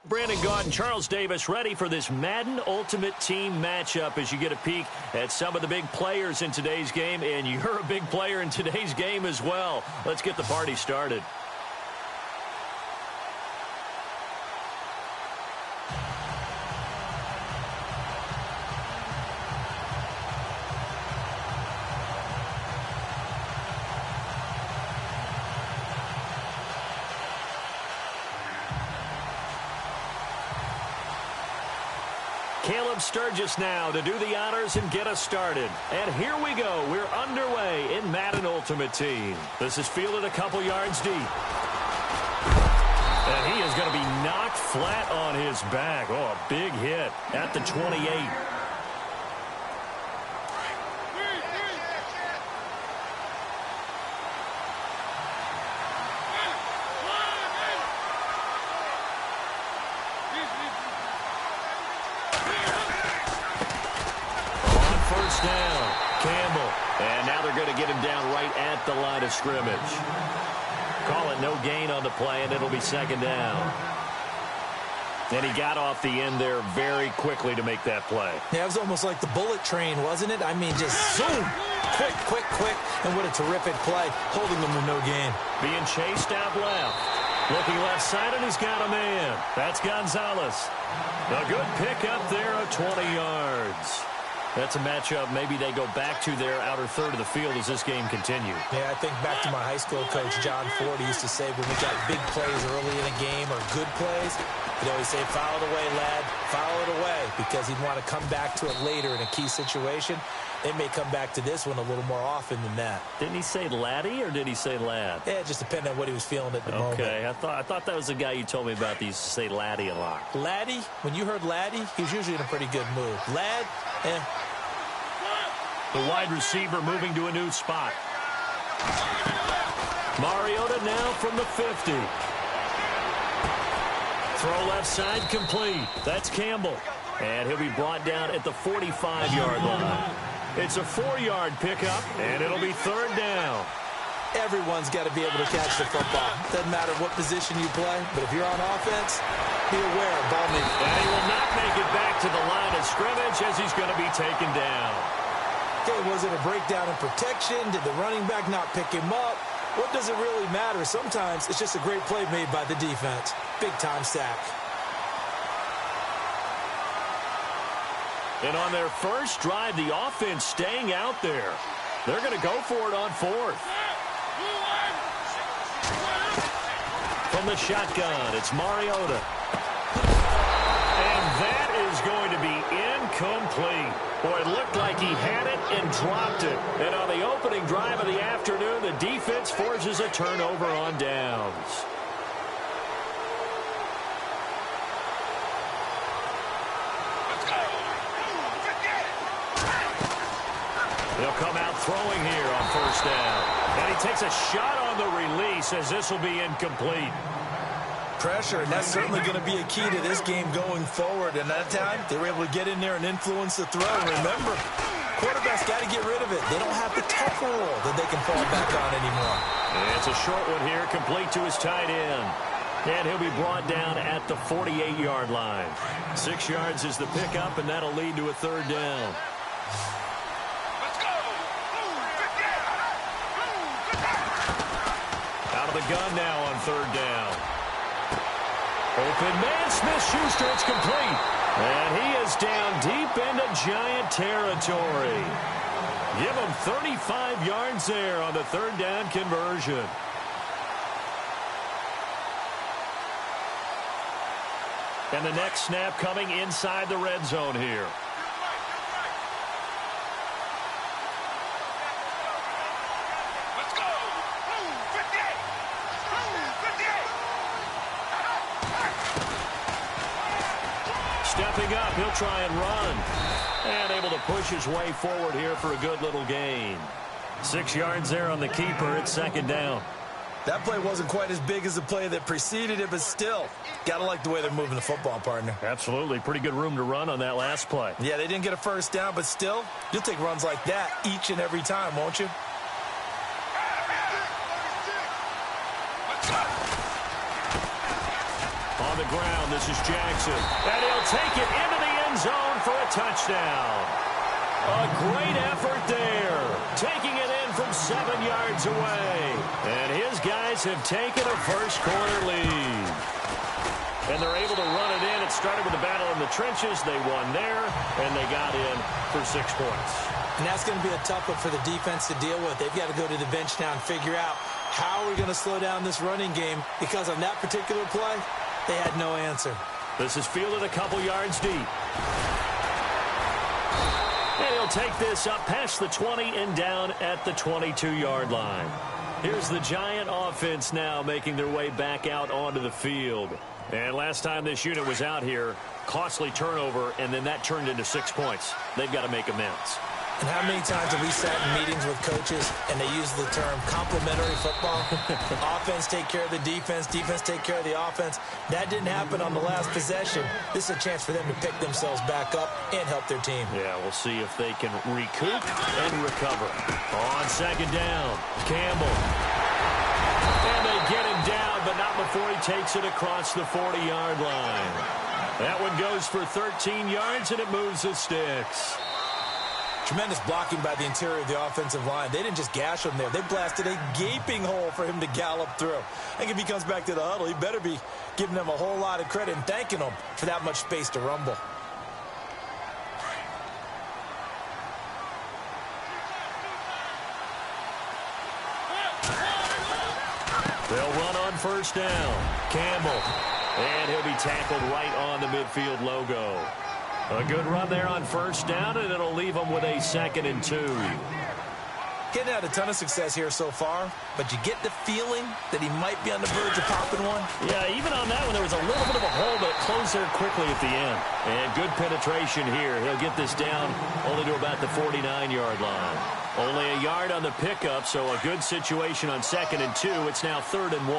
Brandon Gaud and Charles Davis ready for this Madden Ultimate Team matchup as you get a peek at some of the big players in today's game, and you're a big player in today's game as well. Let's get the party started. Caleb Sturgis now to do the honors and get us started. And here we go. We're underway in Madden Ultimate Team. This is fielded a couple yards deep. And he is going to be knocked flat on his back. Oh, a big hit at the 28. Down, Campbell, and now they're going to get him down right at the line of scrimmage. Call it no gain on the play, and it'll be second down. And he got off the end there very quickly to make that play. Yeah, it was almost like the bullet train, wasn't it? I mean, just zoom, quick, and what a terrific play, holding them to no gain. Being chased out left. Looking left side, and he's got a man. That's Gonzalez. A good pickup there of 20 yards. That's a matchup maybe they go back to their outer third of the field as this game continues. Yeah, I think back to my high school coach, John Ford. He used to say when we got big plays early in a game or good plays, he'd always say, foul it away, lad, foul it away, because he'd want to come back to it later in a key situation. They may come back to this one a little more often than that. Didn't he say laddie or did he say lad? Yeah, it just depended on what he was feeling at the moment. Okay, I thought that was the guy you told me about that used to say laddie a lot. Laddie, when you heard laddie, he was usually in a pretty good mood. Lad, The wide receiver moving to a new spot. Mariota now from the 50. Throw left side complete. That's Campbell. And he'll be brought down at the 45-yard line. It's a 4-yard pickup, and it'll be third down. Everyone's got to be able to catch the football. Doesn't matter what position you play, but if you're on offense, be aware of ball movement. And he will not make it back to the line of scrimmage as he's going to be taken down. Okay, was it a breakdown in protection? Did the running back not pick him up? What does it really matter? Sometimes it's just a great play made by the defense. Big-time sack. And on their first drive, the offense staying out there. They're going to go for it on fourth. From the shotgun, it's Mariota. And that is going to be incomplete. Boy, it looked like he had it and dropped it. And on the opening drive of the afternoon, the defense forces a turnover on downs. He'll come out throwing here on first down. And he takes a shot on the release as this will be incomplete. Pressure, and that's certainly going to be a key to this game going forward. And that time, they were able to get in there and influence the throw. And remember, quarterbacks got to get rid of it. They don't have the tuck rule that they can fall back on anymore. And it's a short one here, complete to his tight end. And he'll be brought down at the 48-yard line. 6 yards is the pickup, and that'll lead to a third down. Out of the gun now on third down. Open man, Smith-Schuster, it's complete. And he is down deep into Giant territory. Give him 35 yards there on the third down conversion. And the next snap coming inside the red zone here. Stepping up, he'll try and run. And able to push his way forward here for a good little gain. 6 yards there on the keeper. It's second down. That play wasn't quite as big as the play that preceded it, but still, got to like the way they're moving the football, partner. Absolutely. Pretty good room to run on that last play. Yeah, they didn't get a first down, but still, you'll take runs like that each and every time, won't you? On the ground. This is Jackson. And he'll take it into the end zone for a touchdown. A great effort there. Taking it in from 7 yards away. And his guys have taken a first-quarter lead. And they're able to run it in. It started with a battle in the trenches. They won there, and they got in for 6 points. And that's going to be a tough one for the defense to deal with. They've got to go to the bench now and figure out how are we going to slow down this running game, because on that particular play, they had no answer. This is fielded a couple yards deep. And he'll take this up past the 20 and down at the 22-yard line. Here's the Giant offense now making their way back out onto the field. And last time this unit was out here, costly turnover, and then that turned into 6 points. They've got to make amends. And how many times have we sat in meetings with coaches and they use the term complementary football? Offense take care of the defense, defense take care of the offense. That didn't happen on the last possession. This is a chance for them to pick themselves back up and help their team. Yeah, we'll see if they can recoup and recover. On second down, Campbell. And they get him down, but not before he takes it across the 40-yard line. That one goes for 13 yards, and it moves the sticks. Tremendous blocking by the interior of the offensive line. They didn't just gash him there. They blasted a gaping hole for him to gallop through. I think if he comes back to the huddle, he better be giving them a whole lot of credit and thanking them for that much space to rumble. They'll run on first down. Campbell. And he'll be tackled right on the midfield logo. A good run there on first down, and it'll leave them with a 2nd and 2. Getting had a ton of success here so far, but you get the feeling that he might be on the verge of popping one. Yeah, even on that one, there was a little bit of a hole, but it closed there quickly at the end. And good penetration here. He'll get this down only to about the 49-yard line. Only a yard on the pickup, so a good situation on 2nd and 2. It's now 3rd and 1.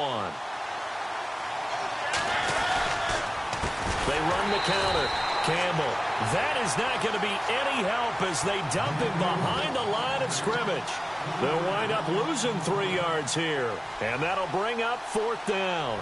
They run the counter. Campbell. That is not going to be any help as they dump him behind the line of scrimmage. They'll wind up losing 3 yards here, and that'll bring up 4th down.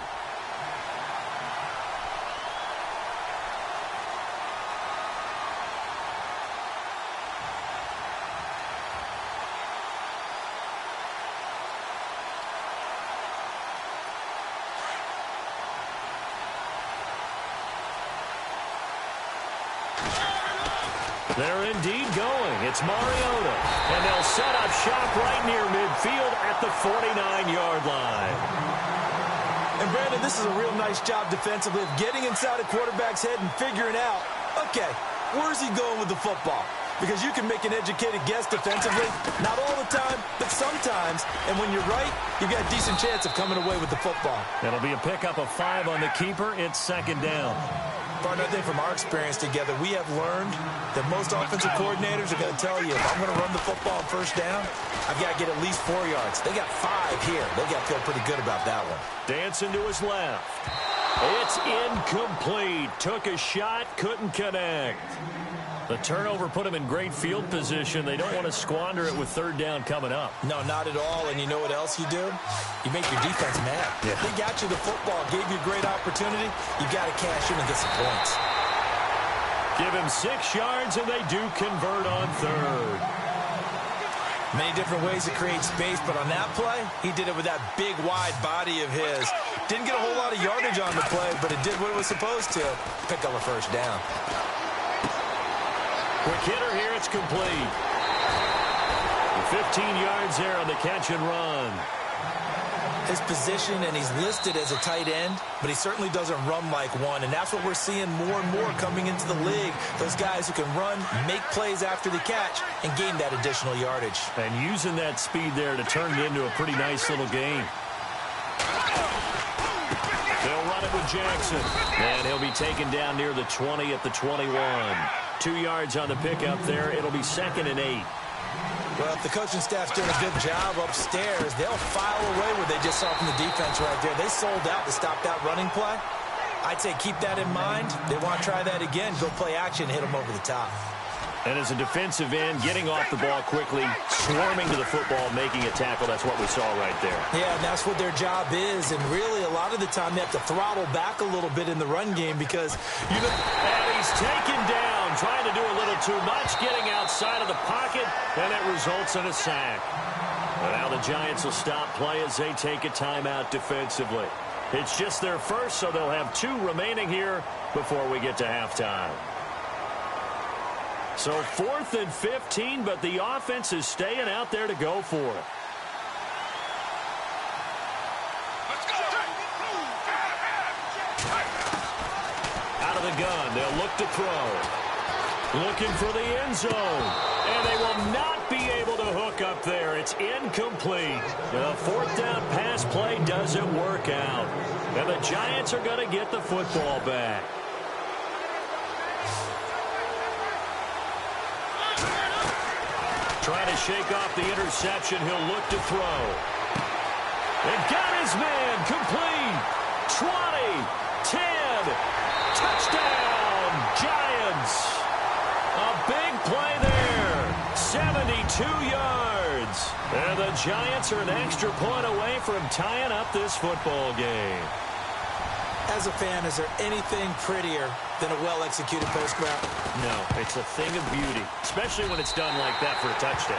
They're indeed going. It's Mariota. And they'll set up shop right near midfield at the 49-yard line. And, Brandon, this is a real nice job defensively of getting inside a quarterback's head and figuring out, okay, where's he going with the football? Because you can make an educated guess defensively. Not all the time, but sometimes. And when you're right, you've got a decent chance of coming away with the football. It'll be a pickup of 5 on the keeper. It's 2nd down. Partner, I think from our experience together, we have learned that most offensive coordinators are going to tell you, if I'm going to run the football on first down, I've got to get at least 4 yards. They got 5 here. They got to feel pretty good about that one. Dancing to his left. It's incomplete. Took a shot, couldn't connect. The turnover put him in great field position. They don't want to squander it with 3rd down coming up. No, not at all. And you know what else you do? You make your defense mad. Yeah. They got you the football, gave you a great opportunity. You've got to cash in and get some points. Give him 6 yards, and they do convert on 3rd. Many different ways to create space, but on that play, he did it with that big, wide body of his. Didn't get a whole lot of yardage on the play, but it did what it was supposed to. Pick up a first down. Quick hitter here, it's complete. 15 yards there on the catch and run. His position, and he's listed as a tight end, but he certainly doesn't run like one, and that's what we're seeing more and more coming into the league. Those guys who can run, make plays after the catch, and gain that additional yardage. And using that speed there to turn it into a pretty nice little game. They'll run it with Jackson, and he'll be taken down near the 20 at the 21. 2 yards on the pickup there. It'll be 2nd and 8. Well, if the coaching staff's doing a good job upstairs, they'll file away what they just saw from the defense right there. They sold out to stop that running play. I'd say keep that in mind. They want to try that again. Go play action, hit them over the top. And as a defensive end, getting off the ball quickly, swarming to the football, making a tackle, that's what we saw right there. Yeah, and that's what their job is. And really, a lot of the time, they have to throttle back a little bit in the run game because, and he's taken down, trying to do a little too much, getting outside of the pocket, and it results in a sack. And now the Giants will stop play as they take a timeout defensively. It's just their first, so they'll have 2 remaining here before we get to halftime. So 4th and 15, but the offense is staying out there to go for it. Let's go. Out of the gun, they'll look to throw. Looking for the end zone. And they will not be able to hook up there. It's incomplete. The 4th down pass play doesn't work out. And the Giants are going to get the football back. Trying to shake off the interception. He'll look to throw. And got his man complete. 20, 10, touchdown, Giants. A big play there. 72 yards. And the Giants are an extra point away from tying up this football game. as a fan, is there anything prettier than a well-executed post route? No, it's a thing of beauty, especially when it's done like that for a touchdown.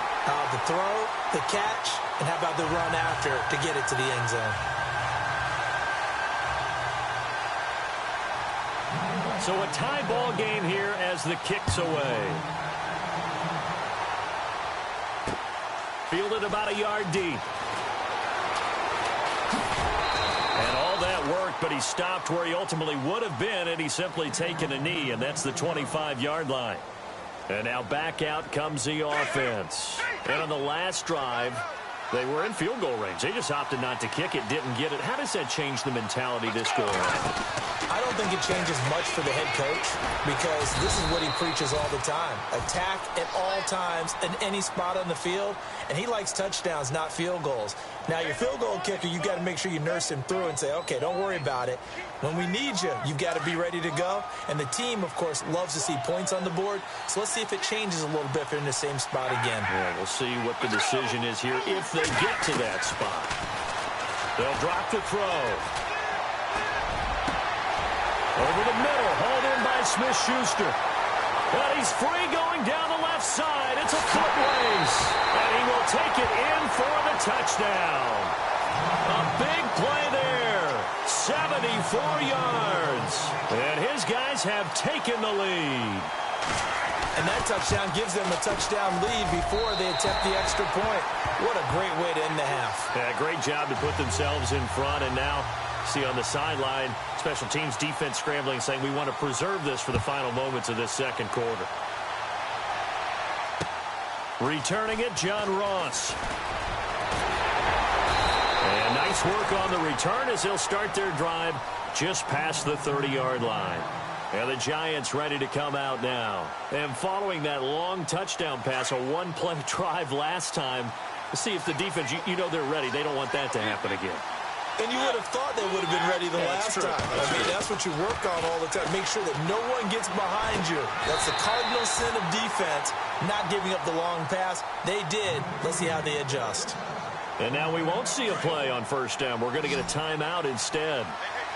The throw, the catch, and how about the run after to get it to the end zone? So a tie ball game here as the kick's away. Fielded about a yard deep. And all that worked, but he stopped where he ultimately would have been had he simply taken a knee, and that's the 25-yard line. And now back out comes the offense. And on the last drive, they were in field goal range. They just opted not to kick it, didn't get it. How does that change the mentality this go around? I don't think it changes much for the head coach because this is what he preaches all the time. Attack at all times in any spot on the field, and he likes touchdowns, not field goals. Now, your field goal kicker, you've got to make sure you nurse him through and say, okay, don't worry about it. When we need you, you've got to be ready to go. And the team, of course, loves to see points on the board. So let's see if it changes a little bit if they're in the same spot again. Yeah, we'll see what the decision is here if they get to that spot. They'll drop the throw. Over the middle, hauled in by Smith-Schuster. And he's free going down the left side. It's a foot race. And he will take it in for the touchdown. A big play there. 74 yards. And his guys have taken the lead. And that touchdown gives them a touchdown lead before they attempt the extra point. What a great way to end the half. Yeah, great job to put themselves in front. And now, see on the sideline, special teams defense scrambling, saying we want to preserve this for the final moments of this second quarter. Returning it, John Ross. And nice work on the return as they'll start their drive just past the 30-yard line. And the Giants ready to come out now. And following that long touchdown pass, a one-play drive last time, to see if the defense, you know they're ready. They don't want that to happen again. And you would have thought they would have been ready the last time. I mean, that's what you work on all the time. Make sure that no one gets behind you. That's the cardinal sin of defense, not giving up the long pass. They did. Let's see how they adjust. And now we won't see a play on first down. We're going to get a timeout instead,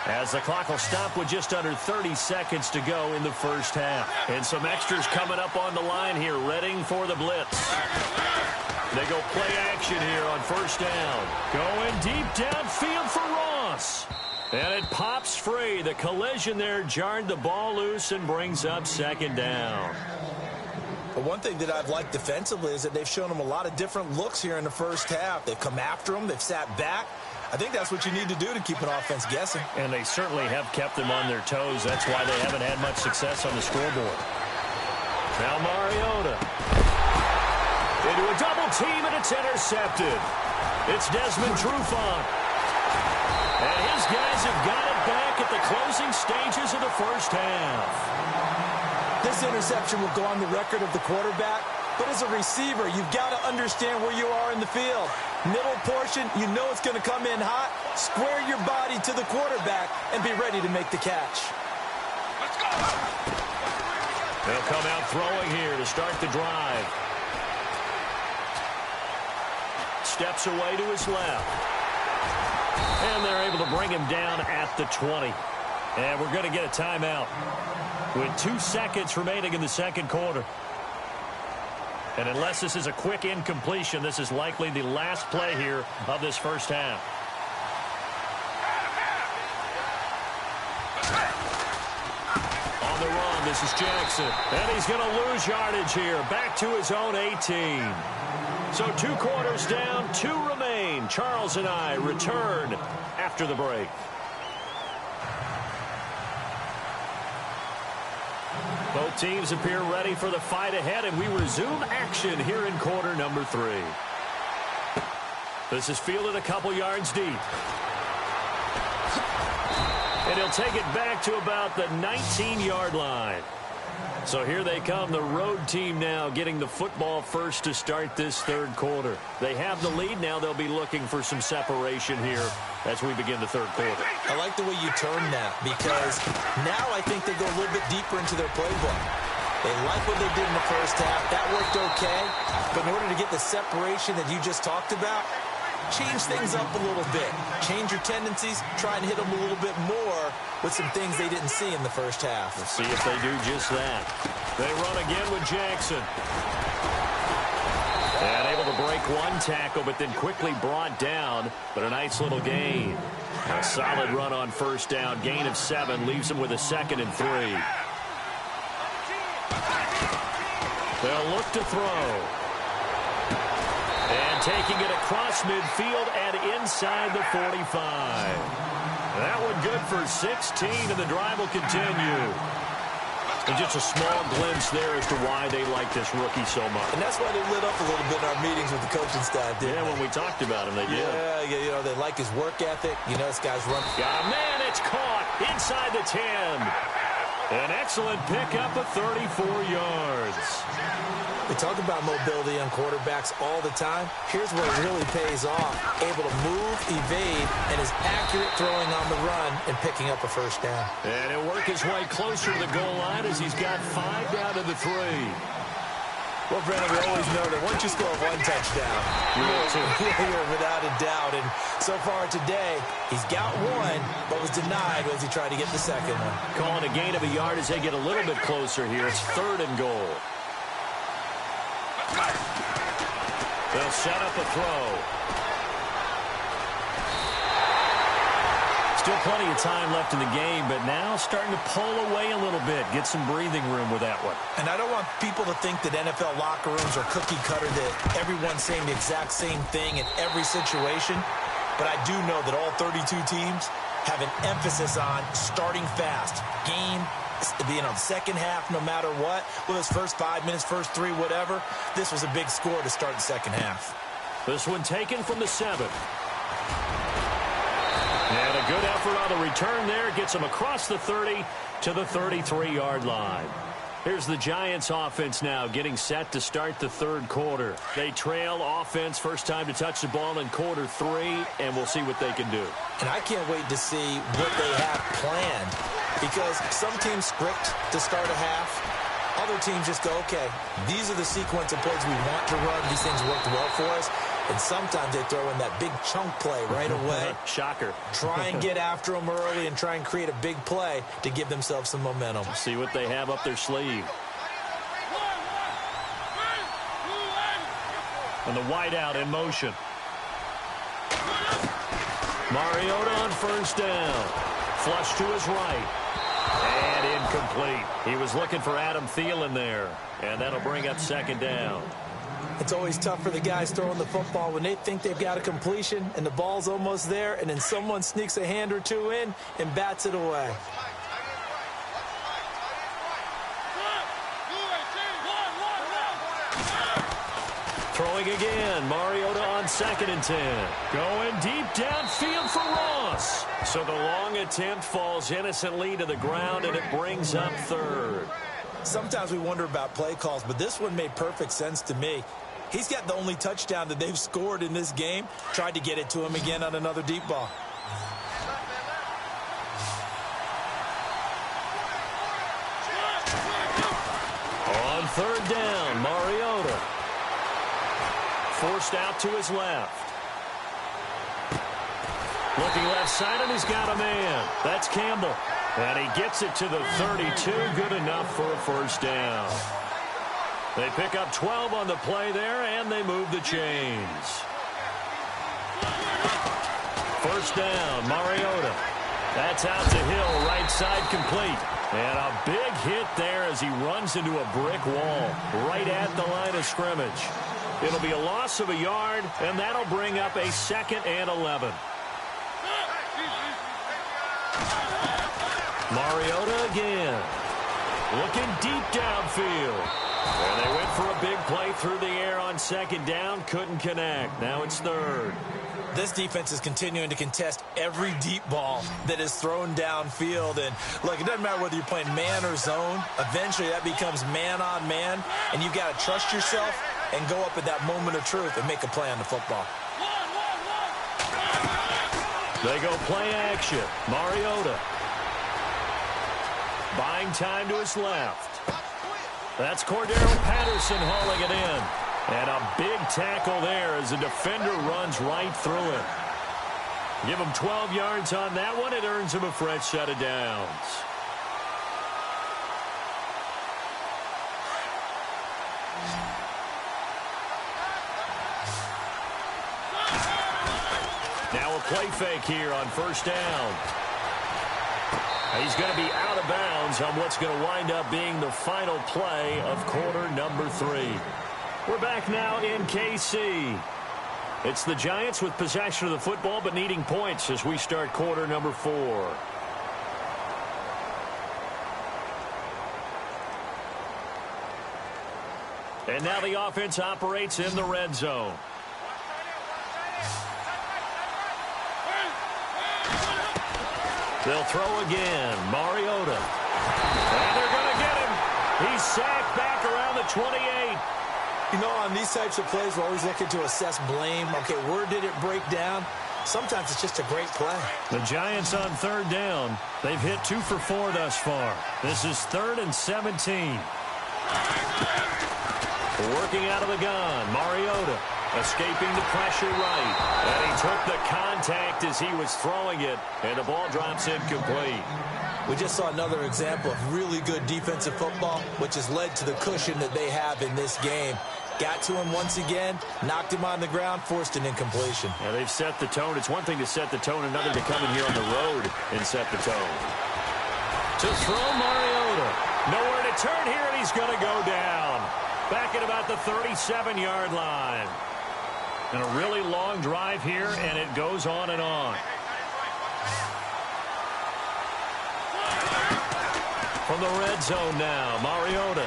as the clock will stop with just under 30 seconds to go in the first half. And some extras coming up on the line here, readying for the blitz. They go play action here on first down. Going deep downfield for Ross. And it pops free. The collision there jarred the ball loose and brings up second down. But one thing that I've liked defensively is that they've shown them a lot of different looks here in the first half. They've come after them. They've sat back. I think that's what you need to do to keep an offense guessing. And they certainly have kept them on their toes. That's why they haven't had much success on the scoreboard. Now Mariota. Into a double team, and it's intercepted. It's Desmond Trufant. And his guys have got it back at the closing stages of the first half. This interception will go on the record of the quarterback, but as a receiver, you've got to understand where you are in the field. Middle portion, you know it's going to come in hot. Square your body to the quarterback and be ready to make the catch. Let's go. They'll come out throwing here to start the drive. Steps away to his left. And they're able to bring him down at the 20. And we're going to get a timeout with 2 seconds remaining in the second quarter. And unless this is a quick incompletion, this is likely the last play here of this first half. On the run, this is Jackson. And he's going to lose yardage here. Back to his own 18. So 2 quarters down, 2 remain. Charles and I return after the break. Both teams appear ready for the fight ahead, and we resume action here in quarter number 3. This is fielded a couple yards deep. And he'll take it back to about the 19-yard line. So here they come, the road team now getting the football first to start this third quarter. They have the lead. Now they'll be looking for some separation here as we begin the third quarter. I like the way you turn that, because now I think they go a little bit deeper into their playbook. They like what they did in the first half. That worked okay. But in order to get the separation that you just talked about, change things up a little bit. Change your tendencies. Try and hit them a little bit more with some things they didn't see in the first half. Let's see if they do just that. They run again with Jackson. And able to break one tackle, but then quickly brought down. But a nice little gain. A solid run on first down. Gain of 7 leaves them with a 2nd and 3. They'll look to throw. And taking it across midfield and inside the 45. That one good for 16, and the drive will continue. And just a small glimpse there as to why they like this rookie so much. And that's why they lit up a little bit in our meetings with the coaching staff, didn't they? When we talked about him, they did. Yeah, you know, they like his work ethic. You know, this guy's running. Yeah, man, it's caught inside the 10. An excellent pickup of 34 yards. We talk about mobility on quarterbacks all the time. Here's where it really pays off. Able to move, evade, and is accurate throwing on the run and picking up a first down. And he'll work his way closer to the goal line as he's got 5 down to the 3. Well, Brennan, we always know that once you score 1 touchdown, you're without a doubt. And so far today, he's got 1, but was denied as he tried to get the second one. Calling a gain of a yard as they get a little bit closer here. It's 3rd and goal. They'll set up a throw. Still plenty of time left in the game, but now starting to pull away a little bit. Get some breathing room with that one. And I don't want people to think that NFL locker rooms are cookie cutter, that everyone's saying the exact same thing in every situation. But I do know that all 32 teams have an emphasis on starting fast. Game being on second half no matter what. Well, his first 5 minutes, first 3, whatever. This was a big score to start the second half. This one taken from the 7. And a good effort on the return there. Gets him across the 30 to the 33-yard line. Here's the Giants offense now getting set to start the third quarter. They trail offense, first time to touch the ball in quarter 3, and we'll see what they can do. And I can't wait to see what they have planned, because some teams script to start a half. Other teams just go, okay, these are the sequence of plays we want to run. These things worked well for us. And sometimes they throw in that big chunk play right away. Shocker. Try and get after them early and try and create a big play to give themselves some momentum. See what they have up their sleeve. And the wideout in motion. Mariota on first down. Flush to his right. And incomplete. He was looking for Adam Thielen there. And that'll bring up second down. It's always tough for the guys throwing the football when they think they've got a completion and the ball's almost there, and then someone sneaks a hand or two in and bats it away. Throwing again. Mariota on 2nd and 10. Going deep downfield for Ross. So the long attempt falls innocently to the ground, and it brings up 3rd. Sometimes we wonder about play calls, but this one made perfect sense to me. He's got the only touchdown that they've scored in this game. Tried to get it to him again on another deep ball. third down, Mariota. Forced out to his left. Looking left side, and he's got a man. That's Campbell. And he gets it to the 32. Good enough for a first down. They pick up 12 on the play there, and they move the chains. First down, Mariota. That's out to Hill, right side complete. And a big hit there as he runs into a brick wall right at the line of scrimmage. It'll be a loss of a yard, and that'll bring up a 2nd and 11. Mariota again. Looking deep downfield. And they went for a big play through the air on 2nd down. Couldn't connect. Now it's 3rd. This defense is continuing to contest every deep ball that is thrown downfield. And, look, it doesn't matter whether you're playing man or zone. Eventually, that becomes man on man. And you've got to trust yourself and go up at that moment of truth and make a play on the football. They go play action. Mariota. Buying time to his left. That's Cordero Patterson hauling it in. And a big tackle there as the defender runs right through it. Give him 12 yards on that one. It earns him a fresh set of downs. Now a play fake here on first down. He's going to be out of bounds on what's going to wind up being the final play of quarter number 3. We're back now in KC. It's the Giants with possession of the football but needing points as we start quarter number 4. And now the offense operates in the red zone. They'll throw again. Mariota. And they're going to get him. He's sacked back around the 28. You know, on these types of plays, we're always looking to assess blame. Okay, where did it break down? Sometimes it's just a great play. The Giants on 3rd down. They've hit 2 for 4 thus far. This is 3rd and 17. Working out of the gun. Mariota. Escaping the pressure right. And he took the contact as he was throwing it. And the ball drops incomplete. We just saw another example of really good defensive football, which has led to the cushion that they have in this game. Got to him once again, knocked him on the ground, forced an incompletion. Yeah, they've set the tone. It's one thing to set the tone, another to come in here on the road and set the tone. To throw Mariota. Nowhere to turn here, and he's going to go down. Back at about the 37-yard line. And a really long drive here, and it goes on and on. From the red zone now, Mariota.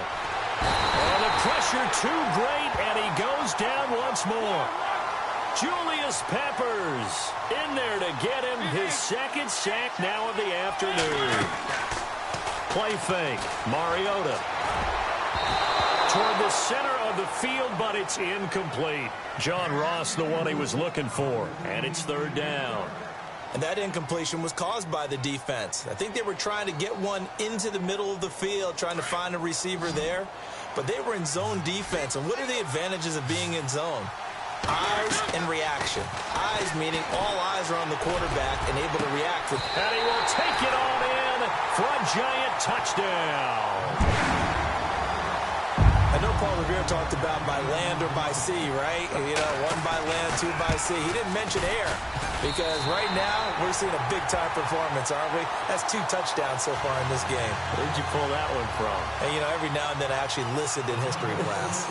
Oh, the pressure too great, and he goes down once more. Julius Peppers in there to get him his 2nd sack now of the afternoon. Play fake, Mariota. Toward the center of the field, but it's incomplete. John Ross, the one he was looking for, and it's 3rd down. And that incompletion was caused by the defense. I think they were trying to get one into the middle of the field, trying to find a receiver there. But they were in zone defense. And what are the advantages of being in zone? Eyes and reaction. Eyes meaning all eyes are on the quarterback and able to react. And he will take it on in for a Giant touchdown. I know Paul Revere talked about by land or by sea, right? You know, 1 by land, 2 by sea. He didn't mention air because right now we're seeing a big-time performance, aren't we? That's 2 touchdowns so far in this game. Where'd you pull that one from? And, you know, every now and then I actually listened in history class.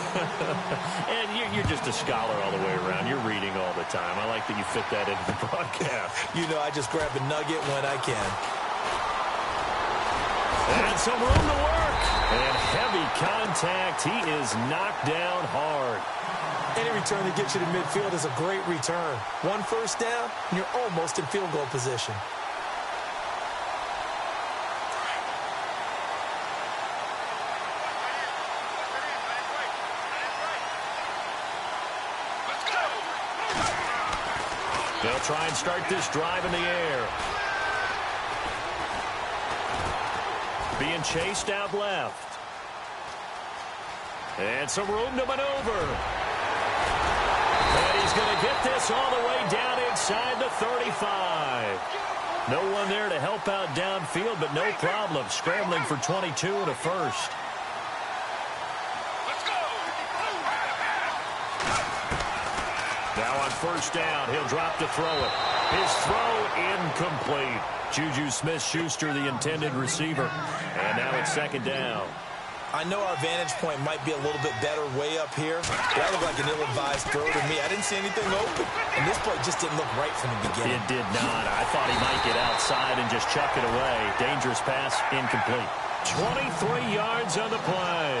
And you're just a scholar all the way around. You're reading all the time. I like that you fit that into the broadcast. You know, I just grab a nugget when I can. And some room to work. And heavy contact. He is knocked down hard. Any return that gets you to midfield is a great return. 1 first down, and you're almost in field goal position. They'll try and start this drive in the air. Being chased out left. And some room to maneuver. And he's going to get this all the way down inside the 35. No one there to help out downfield, but no problem. Scrambling for 22 and a first. Let's go. Now on first down, he'll drop to throw it. His throw incomplete. Juju Smith-Schuster, the intended receiver. And now it's second down. I know our vantage point might be a little bit better way up here, but that looked like an ill-advised throw to me. I didn't see anything open, and this play just didn't look right from the beginning. It did not. I thought he might get outside and just chuck it away. Dangerous pass, incomplete. 23 yards on the play.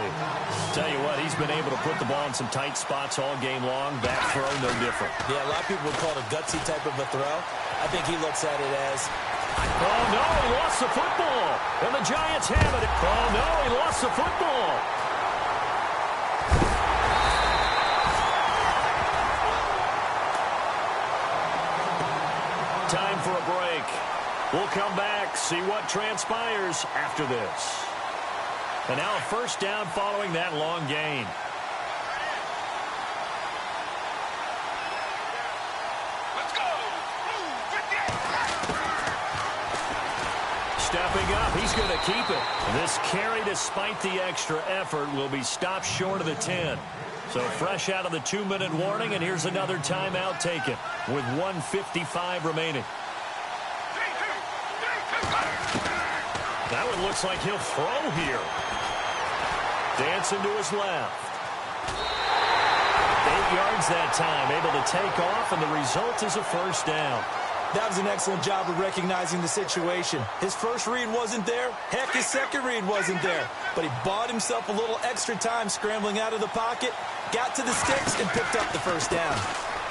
Tell you what, he's been able to put the ball in some tight spots all game long. That throw, no different. Yeah, a lot of people would call it a gutsy type of a throw. I think he looks at it as... Oh, no, he lost the football. And the Giants have it. Oh, no, he lost the football. Time for a break. We'll come back, see what transpires after this. And now a first down following that long gain. Stepping up, he's going to keep it. This carry, despite the extra effort, will be stopped short of the 10. So fresh out of the 2-minute warning, and here's another timeout taken with 1:55 remaining. That one looks like he'll throw here. Dancing to his left. 8 yards that time, able to take off, and the result is a first down. That was an excellent job of recognizing the situation. His first read wasn't there. Heck, his second read wasn't there. But he bought himself a little extra time scrambling out of the pocket, got to the sticks, and picked up the first down.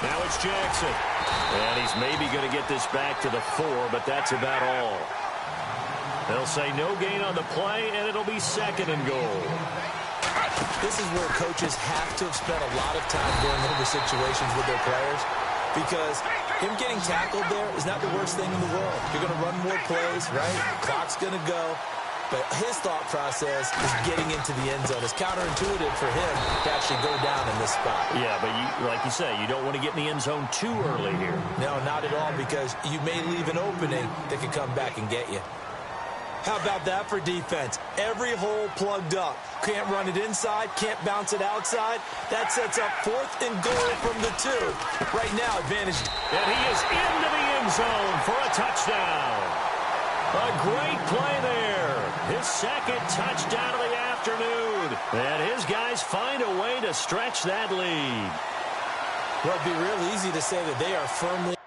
Now it's Jackson. And he's maybe going to get this back to the 4, but that's about all. They'll say no gain on the play, and it'll be second and goal. This is where coaches have to have spent a lot of time going over situations with their players, because him getting tackled there is not the worst thing in the world. You're going to run more plays, right? Clock's going to go. But his thought process is getting into the end zone. It's counterintuitive for him to actually go down in this spot. Yeah, but like you say, you don't want to get in the end zone too early here. No, not at all, because you may leave an opening that could come back and get you. How about that for defense? Every hole plugged up. Can't run it inside, can't bounce it outside. That sets up 4th and goal from the 2. Right now, advantage. And he is into the end zone for a touchdown. A great play there. His second touchdown of the afternoon. And his guys find a way to stretch that lead. Well, it'd be real easy to say that they are firmly